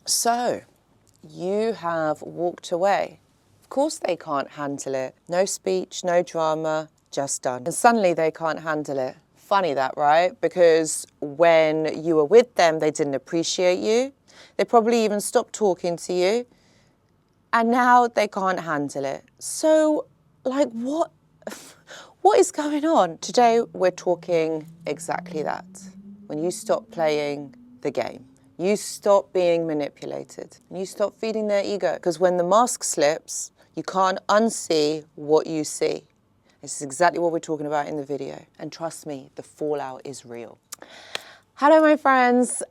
So, you have walked away. Of course they can't handle it. No speech, no drama, just done. And suddenly they can't handle it. Funny that, right? Because when you were with them, they didn't appreciate you. They probably even stopped talking to you. And now they can't handle it. So, like, what is going on? Today, we're talking exactly that. When you stop playing the game. You stop being manipulated. You stop feeding their ego. Because when the mask slips, you can't unsee what you see. This is exactly what we're talking about in the video. And trust me, the fallout is real. Hello, my friends,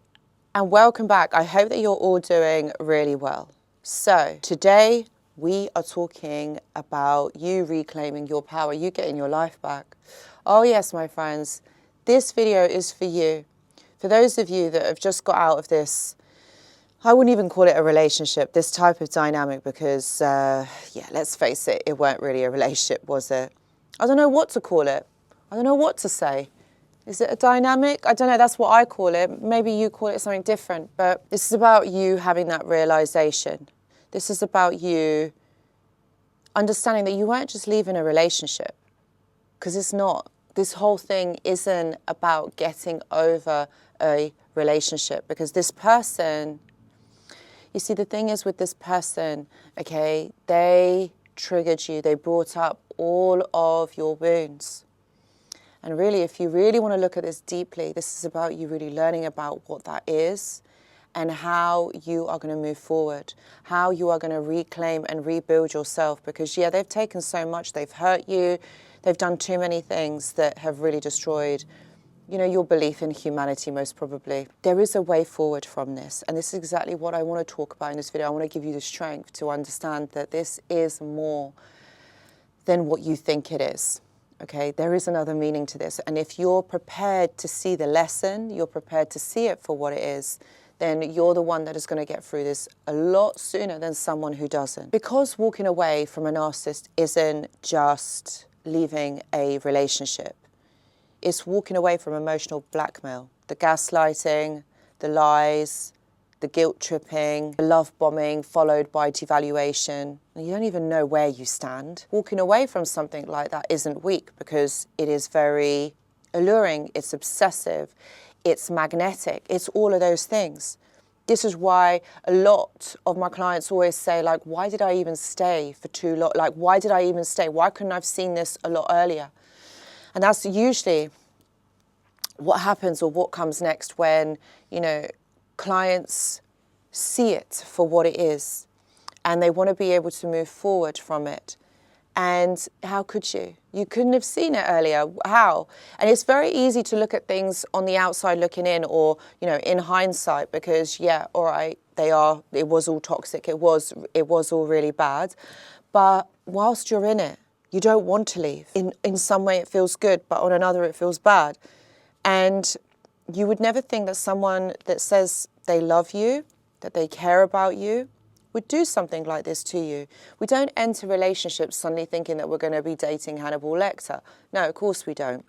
and welcome back. I hope that you're all doing really well. So today we are talking about you reclaiming your power, you getting your life back. Oh yes, my friends, this video is for you. For those of you that have just got out of this, I wouldn't even call it a relationship, this type of dynamic, because, yeah, let's face it, it weren't really a relationship, was it? I don't know what to call it. I don't know what to say. Is it a dynamic? I don't know, that's what I call it. Maybe you call it something different, but this is about you having that realization. This is about you understanding that you weren't just leaving a relationship, because it's not. This whole thing isn't about getting over a relationship, because this person, you see, the thing is with this person, okay, they triggered you, they brought up all of your wounds. And really, if you really want to look at this deeply, this is about you really learning about what that is and how you are going to move forward, how you are going to reclaim and rebuild yourself. Because, yeah, they've taken so much, they've hurt you, they've done too many things that have really destroyed, you know, your belief in humanity, most probably. There is a way forward from this. And this is exactly what I want to talk about in this video. I want to give you the strength to understand that this is more than what you think it is. Okay, there is another meaning to this. And if you're prepared to see the lesson, you're prepared to see it for what it is, then you're the one that is going to get through this a lot sooner than someone who doesn't. Because walking away from a narcissist isn't just leaving a relationship. It's walking away from emotional blackmail, the gaslighting, the lies, the guilt tripping, the love bombing followed by devaluation. And you don't even know where you stand. Walking away from something like that isn't weak, because it is very alluring, it's obsessive, it's magnetic, it's all of those things. This is why a lot of my clients always say, like, why did I even stay for too long? Like, why did I even stay? Why couldn't I have seen this a lot earlier? And that's usually what happens, or what comes next, when, you know, clients see it for what it is and they want to be able to move forward from it. And how could you? You couldn't have seen it earlier. How? And it's very easy to look at things on the outside looking in, or, you know, in hindsight, because, yeah, all right, it was all toxic. It was all really bad. But whilst you're in it, you don't want to leave. In some way it feels good, but on another it feels bad. And you would never think that someone that says they love you, that they care about you, would do something like this to you. We don't enter relationships suddenly thinking that we're going to be dating Hannibal Lecter. No, of course we don't.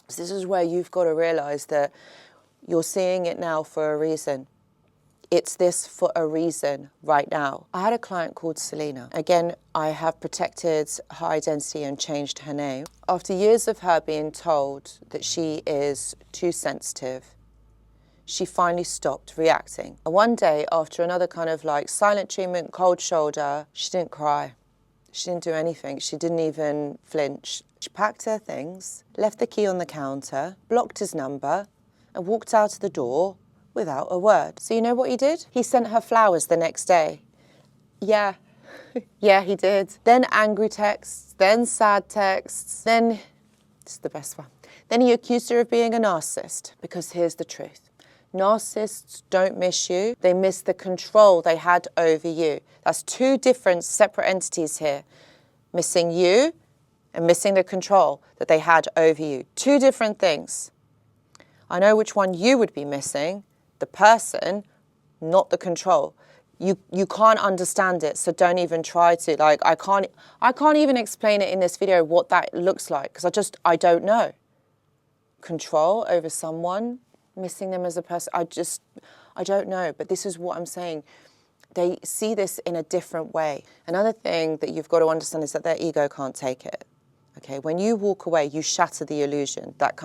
So this is where you've got to realize that you're seeing it now for a reason. It's this for a reason right now. I had a client called Selena. Again, I have protected her identity and changed her name. After years of her being told that she is too sensitive, she finally stopped reacting. And one day, after another kind of like silent treatment, cold shoulder, she didn't cry. She didn't do anything. She didn't even flinch. She packed her things, left the key on the counter, blocked his number, and walked out of the door without a word. So you know what he did? He sent her flowers the next day. Yeah, yeah, he did. Then angry texts, then sad texts, then, this is the best one. Then he accused her of being a narcissist, because here's the truth. Narcissists don't miss you, they miss the control they had over you. That's two different separate entities here. Missing you and missing the control that they had over you. Two different things. I know which one you would be missing, the person, not the control. You can't understand it, so don't even try to. Like, I can't even explain it in this video what that looks like, because I don't know. Control over someone, missing them as a person. I don't know, but this is what I'm saying. They see this in a different way. Another thing that you've got to understand is that their ego can't take it. Okay, when you walk away, you shatter the illusion, that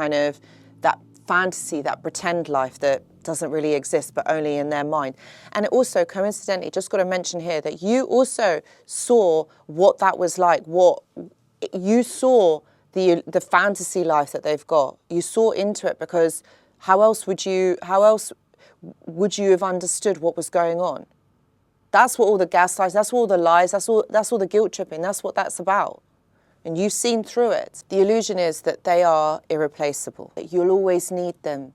fantasy, that pretend life that doesn't really exist, but only in their mind. And it also, coincidentally, just got to mention here that you also saw what that was like, you saw the fantasy life that they've got. You saw into it, because how else would you have understood what was going on? That's what all the gaslights, that's all the lies, that's all the guilt tripping, that's what that's about. And you've seen through it. The illusion is that they are irreplaceable, that you'll always need them,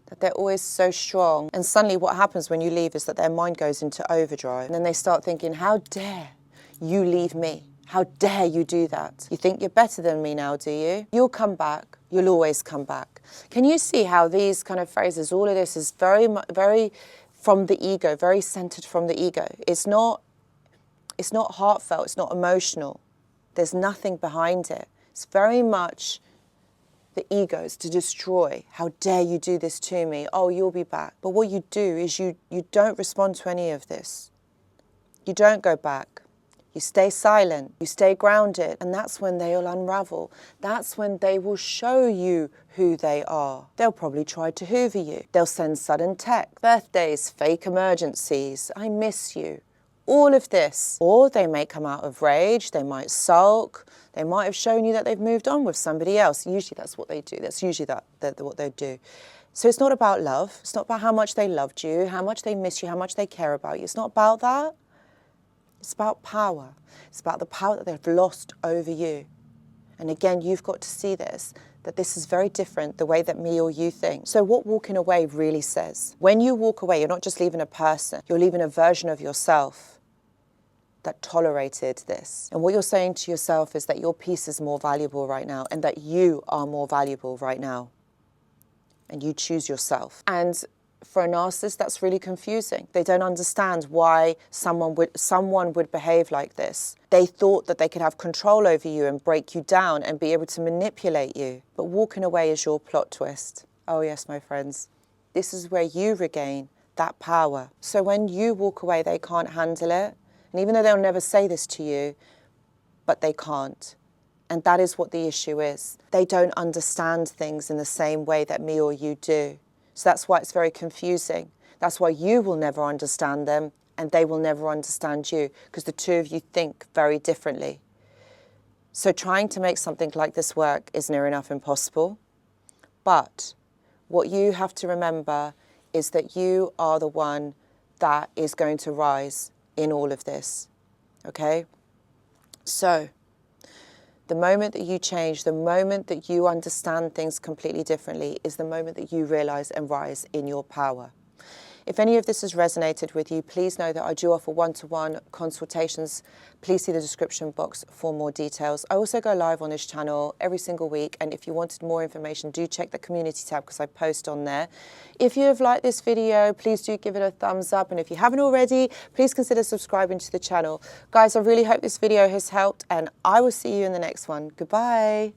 that they're always so strong. And suddenly what happens when you leave is that their mind goes into overdrive. And then they start thinking, how dare you leave me? How dare you do that? You think you're better than me now, do you? You'll come back. You'll always come back. Can you see how these kind of phrases, all of this is very from the ego, very centered from the ego. It's not heartfelt, it's not emotional. There's nothing behind it. It's very much the egos to destroy. How dare you do this to me? Oh, you'll be back. But what you do is you don't respond to any of this. You don't go back. You stay silent. You stay grounded. And that's when they'll unravel. That's when they will show you who they are. They'll probably try to hoover you. They'll send sudden text, birthdays, fake emergencies. I miss you. All of this. Or they may come out of rage, they might sulk, they might have shown you that they've moved on with somebody else. Usually that's what they do. That's usually what they do. So it's not about love. It's not about how much they loved you, how much they miss you, how much they care about you. It's not about that. It's about power. It's about the power that they've lost over you. And again, you've got to see this, that this is very different the way that me or you think. So what walking away really says, when you walk away, you're not just leaving a person, you're leaving a version of yourself that tolerated this. And what you're saying to yourself is that your peace is more valuable right now, and that you are more valuable right now. And you choose yourself. And for a narcissist, that's really confusing. They don't understand why someone would behave like this. They thought that they could have control over you and break you down and be able to manipulate you. But walking away is your plot twist. Oh yes, my friends. This is where you regain that power. So when you walk away, they can't handle it. And even though they'll never say this to you, but they can't. And that is what the issue is. They don't understand things in the same way that me or you do. So that's why it's very confusing. That's why you will never understand them and they will never understand you, because the two of you think very differently. So trying to make something like this work is near enough impossible. But what you have to remember is that you are the one that is going to rise in all of this, okay? So the moment that you change, the moment that you understand things completely differently is the moment that you realize and rise in your power. If any of this has resonated with you, please know that I do offer one-to-one consultations. Please see the description box for more details. I also go live on this channel every single week, and if you wanted more information, do check the community tab because I post on there. If you have liked this video, please do give it a thumbs up, and if you haven't already, please consider subscribing to the channel. Guys, I really hope this video has helped, and I will see you in the next one. Goodbye.